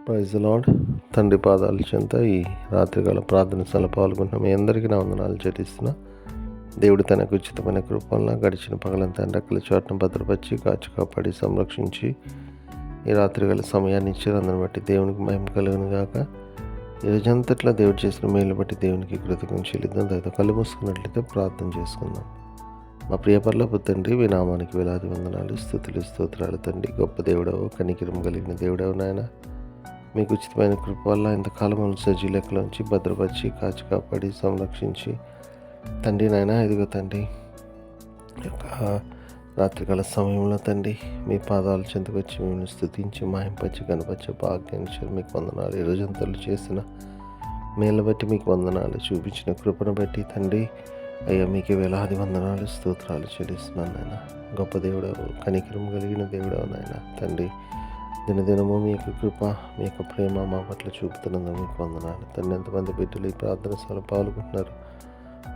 Praise the lord. తండ్రి పాదాల చెంత ఈ రాత్రికాల ప్రార్థన సభలో పాల్గొన్న మీ అందరికీ నా వందనాలు చెల్లిస్తున్నా. దేవుడు తనకు ఉచితమైన కృపలను గడిచిన పగలంతా రెక్కల చాటును భద్రపరిచి కాచి కాపాడి సంరక్షించి ఈ రాత్రికాల సమయాన్ని ఇచ్చారు. అందరిని బట్టి దేవునికి మహిమ కలుగును గాక. ఈ రోజంతట్లో దేవుడు చేసిన మేలు బట్టి దేవునికి కృతజ్ఞతలు చెల్లిద్దాం. దయతో కళ్ళు మూసుకున్నట్లయితే ప్రార్థన చేసుకుందాం. మా ప్రియ పరలోకపు తండ్రి, మీ నామానికి వేలాది వందనాలు, స్తుతులు, స్తోత్రాలు తండ్రి. గొప్ప దేవుడవు, కనికరం కలిగిన దేవుడవు నాయన. మీకు ఉచితమైన కృప వల్ల ఇంతకాలం సజీ లెక్కలోంచి భద్రపరిచి కాచి కాపాడి సంరక్షించి తండ్రి నాయన, ఇదిగో తండ్రి యొక్క రాత్రికాల సమయంలో తండ్రి మీ పాదాల చెంతకు వచ్చి మిమ్మల్ని స్తుతించి మహింపచ్చి కనపరిచే భాగ్యాన్ని మీకు వందనాలు. ఈ రోజంతలు చేసిన మేళ్ళ బట్టి మీకు వందనాలు, చూపించిన కృపను బట్టి తండ్రి అయ్యా మీకు వేలాది వందనాలు, స్తోత్రాలు చెల్లిస్తున్నాను నాయన. గొప్ప దేవుడవు, కనికరం కలిగిన దేవుడవు నాయన తండ్రి. దినదినము మీ యొక్క కృప, మీ యొక్క ప్రేమ మా పట్ల చూపుతున్నందుకు మీకు వందనాలు తండ్రి. ఎంతమంది బిడ్డలు ఈ ప్రార్థన సభలో పాల్గొంటున్నారు,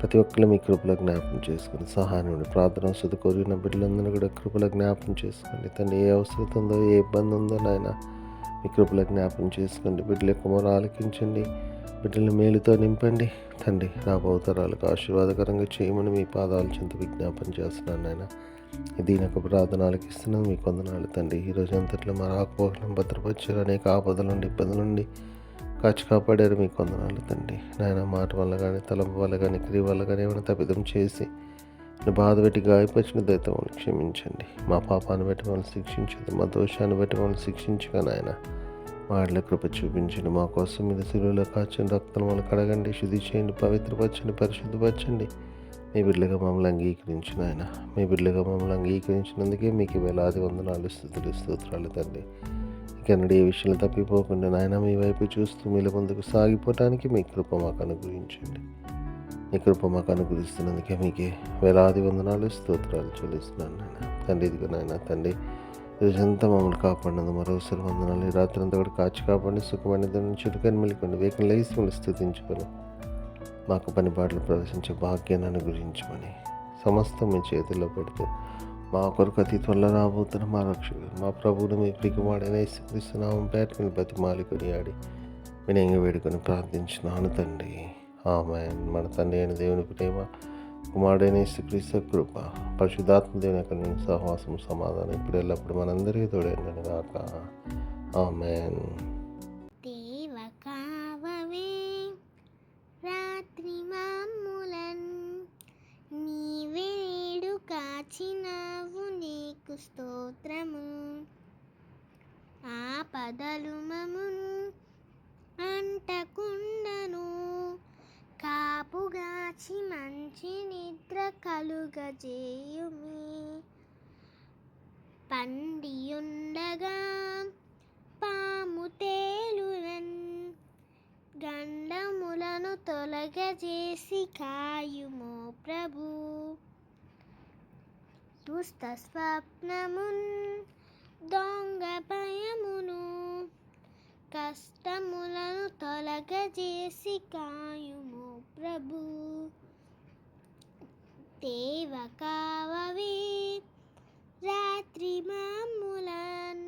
ప్రతి ఒక్కరు మీ కృపలో జ్ఞాపకం చేసుకుని సహాయం ప్రార్థన వసతి కోరిన బిడ్డలందరూ కూడా కృపలో జ్ఞాపకం చేసుకోండి తండ్రి. ఏ అవసరం ఉందో, ఏ ఇబ్బంది ఉందో నాయన మీ కృపలో జ్ఞాపకం చేసుకోండి. బిడ్డల యొక్క మొర ఆలకించండి, బిడ్డల మేలుతో నింపండి తండ్రి. రాబోతరాలకు ఆశీర్వాదకరంగా చేయమని మీ పాదాల చెంత విజ్ఞాపన చేస్తున్నాను నాయన. ఇది నాకు ప్రార్థన ఆలకిస్తున్నాను, మీకు వందనాలు తండ్రి. ఈరోజు అంతట్లో మా రాకపోకలను భద్రపరిచారు, అనేక ఆపదల నుండి ఇబ్బందుల నుండి కాచి కాపాడారు, మీకు వందనాలు తండ్రి. నాయన మాట వల్ల కానీ, తలంపు వల్ల కానీ, క్రియ వల్ల కానీ ఏమైనా తప్పిదం చేసి బాధ పెట్టి గాయపరిచిన దయతో క్షమించండి. మా పాపాన్ని బట్టి మనం శిక్షించదు, మా దోషాన్ని బట్టి మనం శిక్షించగా నాయన వాళ్ళ కృప చూపించండి. మా కోసం మీద శిలువలో కాచండి, రక్తం వల్ల కడగండి, శుద్ధి చేయండి, పవిత్రపరచండి, పరిశుద్ధపరచండి. మీ బిడ్డలుగా మమ్మల్ని అంగీకరించిన ఆయన, మీ బిడ్డలుగా మమ్మల్ని అంగీకరించినందుకే మీకు వేలాది వందనాలు, స్తుతులు, స్తోత్రాలు తండ్రి. ఇకనడి ఏ విషయాలు తప్పిపోకుండా నాయన మీ వైపు చూస్తూ మీల ముందుకు సాగిపోవటానికి మీ కృప మాకు అనుగ్రహించండి. మీ కృప మాకు అనుగ్రహిస్తున్నందుకే మీకే వేలాది వందనాలు, స్తోత్రాలు చెల్లిస్తున్నాను నాయన తండ్రి. ఇదిగో నాయన తండ్రి, రోజంతా మమ్మల్ని కాపాడినందుకు మరోసారి వందనాలు. ఈ రాత్రి అంతా కూడా కాచి కాపాడి సుఖమైన దాని చుట్టుకొని మెలుకోండి. వేగం లేసి మిమ్మల్ని స్తుతించుకొని మాకు పని బాటలు ప్రవేశించే భాగ్యాన్ని అనుగ్రహించమని సమస్తం మీ చేతుల్లో పెడుతూ మా కొరకు అతి త్వరలో రాబోతున్న మా రక్షకుడు, మా ప్రభువును మీ ప్రికుమాడైన యేసుక్రీస్తునామం పేట మీరు బతిమాలి కొనియాడి వినయంగా వేడుకొని ప్రార్థించినాను తండ్రి. ఆమేన్. మన తండ్రి అయిన దేవుని ప్రేమ, కుమారుడైన యేసుక్రీస్తు కృప, పరిశుద్ధాత్మ దేవుని యొక్క సహవాసం, సమాధానం ఇప్పుడు ఎల్లప్పుడు మనందరికీ తోడైందని గాక. ఆమేన్. రాత్రి మామూలన్ నీవేడు కాచినావు, నీకు స్తోత్రము. ఆపదలు మమున్ అంటకుండను, కాపుగాచి మంచి నిద్ర కలుగజేయుమి. పండియుండగా పాము తేలునన్, గండములను తొలగజేసి కాయుమో ప్రభు. దుష్ట స్వప్నమున్ దొంగ భయమును, కష్టములను తొలగజేసి కాయుమో ప్రభు. దేవ కావవే రాత్రి మామూలన్,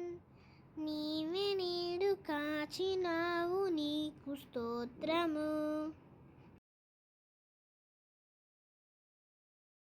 నీవే నేడు కాచిన